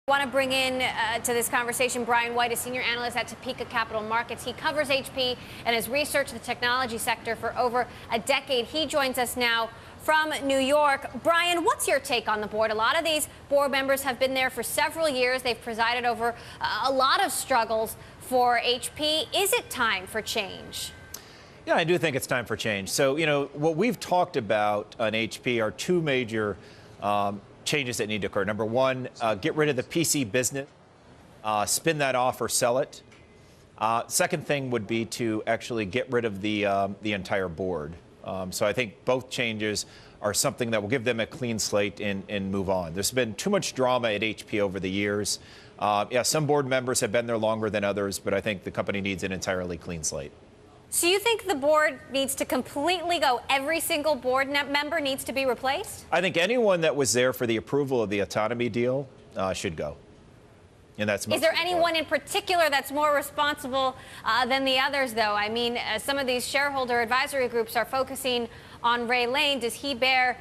I want to bring in to this conversation Brian White, a senior analyst at Topeka Capital Markets. He covers HP and has researched the technology sector for over a decade. He joins us now from New York. Brian, what's your take on the board? A lot of these board members have been there for several years. They've presided over a lot of struggles for HP. Is it time for change? Yeah, I do think it's time for change. So, what we've talked about on HP are two major changes that need to occur. Number one, get rid of the PC business, spin that off or sell it. Second thing would be to actually get rid of the entire board. So I think both changes are something that will give them a clean slate and move on. There's been too much drama at HP over the years. Yeah, some board members have been there longer than others, but I think the company needs an entirely clean slate. So you think the board needs to completely go? Every single board member needs to be replaced? I think anyone that was there for the approval of the autonomy deal should go. And that's Is there anyone in particular that's more responsible than the others, though? I mean, some of these shareholder advisory groups are focusing on Ray Lane. Does he bear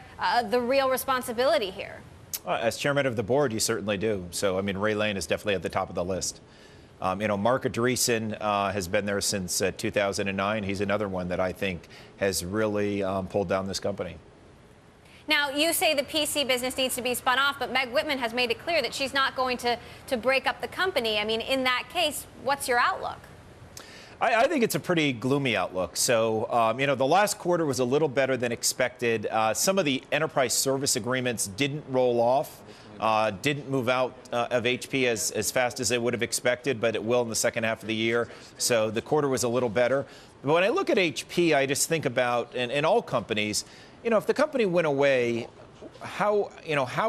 the real responsibility here? As chairman of the board, you certainly do. So, I mean, Ray Lane is definitely at the top of the list. Mark Andreessen has been there since 2009. He's another one that I think has really pulled down this company. Now, you say the PC business needs to be spun off, but Meg Whitman has made it clear that she's not going to break up the company. I mean, in that case, what's your outlook? I think it's a pretty gloomy outlook. So, the last quarter was a little better than expected. Some of the enterprise service agreements didn't roll off. Didn't move out of HP as fast as they would have expected, but it will in the second half of the year. So the quarter was a little better. But when I look at HP, I just think about, and all companies, if the company went away, how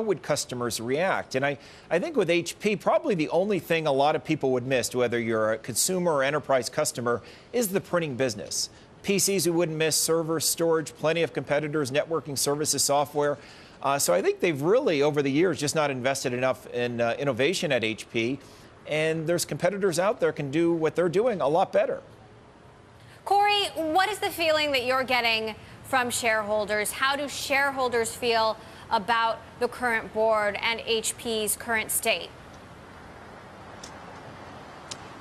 would customers react? And I think with HP, probably the only thing a lot of people would miss, whether you're a consumer or enterprise customer, is the printing business. PCs we wouldn't miss, servers, storage, plenty of competitors, networking services, software. So I think they've really, over the years, just not invested enough in innovation at HP. And there's competitors out there can do what they're doing a lot better. Corey, what is the feeling that you're getting from shareholders? How do shareholders feel about the current board and HP's current state?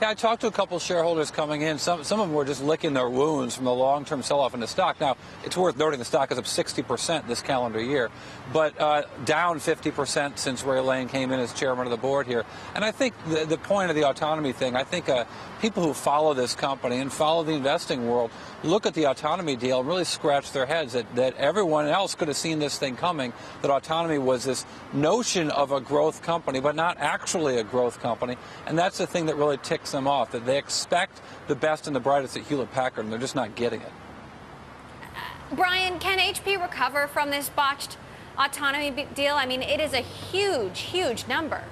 Yeah, I talked to a couple of shareholders coming in. Some of them were just licking their wounds from the long-term sell-off in the stock. Now, it's worth noting the stock is up 60% this calendar year, but down 50% since Ray Lane came in as chairman of the board here. And I think the point of the autonomy thing, I think people who follow this company and follow the investing world look at the autonomy deal and really scratch their heads that everyone else could have seen this thing coming, that autonomy was this notion of a growth company, but not actually a growth company. And that's the thing that really ticks them off, that they expect the best and the brightest at Hewlett-Packard, and they're just not getting it. Brian, can HP recover from this botched autonomy deal? I mean, it is a huge, huge number.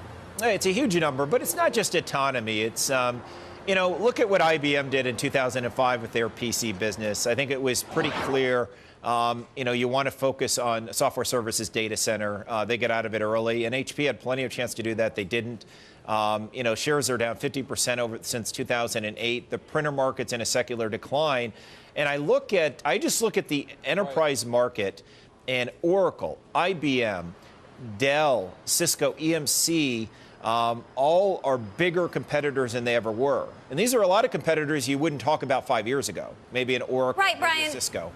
It's a huge number, but it's not just autonomy. It's look at what IBM did in 2005 with their PC business. I think it was pretty clear, you want to focus on software services data center. They get out of it early, and HP had plenty of chance to do that. They didn't. Shares are down 50% since 2008. The printer market's in a secular decline. And I just look at the enterprise market, and Oracle, IBM, Dell, Cisco, EMC, all are bigger competitors than they ever were. And these are a lot of competitors you wouldn't talk about 5 years ago. Maybe an Oracle, right, Brian. Cisco.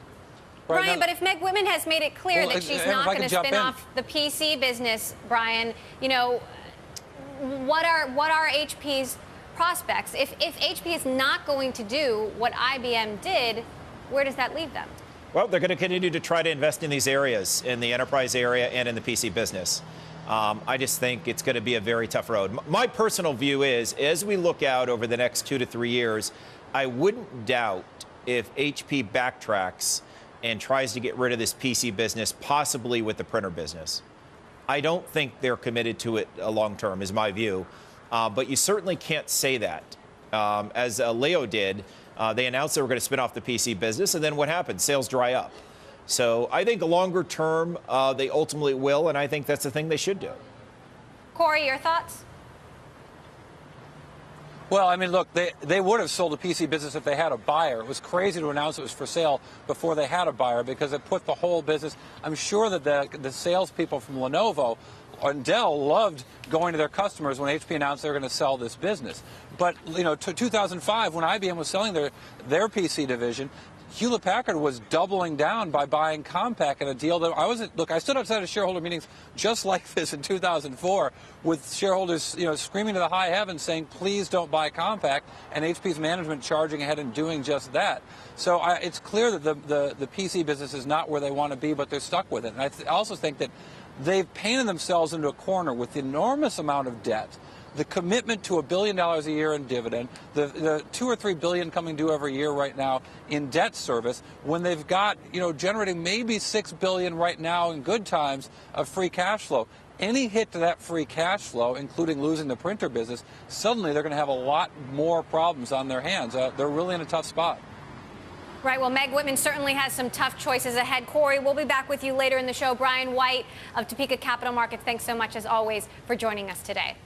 Brian, but if Meg Whitman has made it clear that she's not going to spin off the PC business, Brian, what are HP's prospects? If HP is not going to do what IBM did, where does that leave them? Well, they're going to continue to try to invest in these areas, in the enterprise area and in the PC business. I just think it's going to be a very tough road. My personal view is, as we look out over the next 2 to 3 years, I wouldn't doubt if HP backtracks and tries to get rid of this PC business, possibly with the printer business. I don't think they're committed to it long term, is my view. But you certainly can't say that. As Leo did, they announced they were going to spin off the PC business, and then what happened? Sales dry up. So I think longer term, they ultimately will, and I think that's the thing they should do. Corey, your thoughts? Well, I mean, look, they would have sold the PC business if they had a buyer. It was crazy to announce it was for sale before they had a buyer because it put the whole business. I'm sure that the salespeople from Lenovo and Dell loved going to their customers when HP announced they were going to sell this business. But, to 2005, when IBM was selling their PC division, Hewlett-Packard was doubling down by buying Compaq in a deal that I stood outside of shareholder meetings just like this in 2004 with shareholders, screaming to the high heavens saying, please don't buy Compaq, and HP's management charging ahead and doing just that. So it's clear that the PC business is not where they want to be, but they're stuck with it. And I also think that they've painted themselves into a corner with the enormous amount of debt, the commitment to $1 billion a year in dividend, the $2 or $3 billion coming due every year right now in debt service, when they've got, generating maybe $6 billion right now in good times of free cash flow. Any hit to that free cash flow, including losing the printer business, suddenly they're going to have a lot more problems on their hands. They're really in a tough spot. Right. Well, Meg Whitman certainly has some tough choices ahead. Corey, we'll be back with you later in the show. Brian White of Topeka Capital Markets, thanks so much, as always, for joining us today.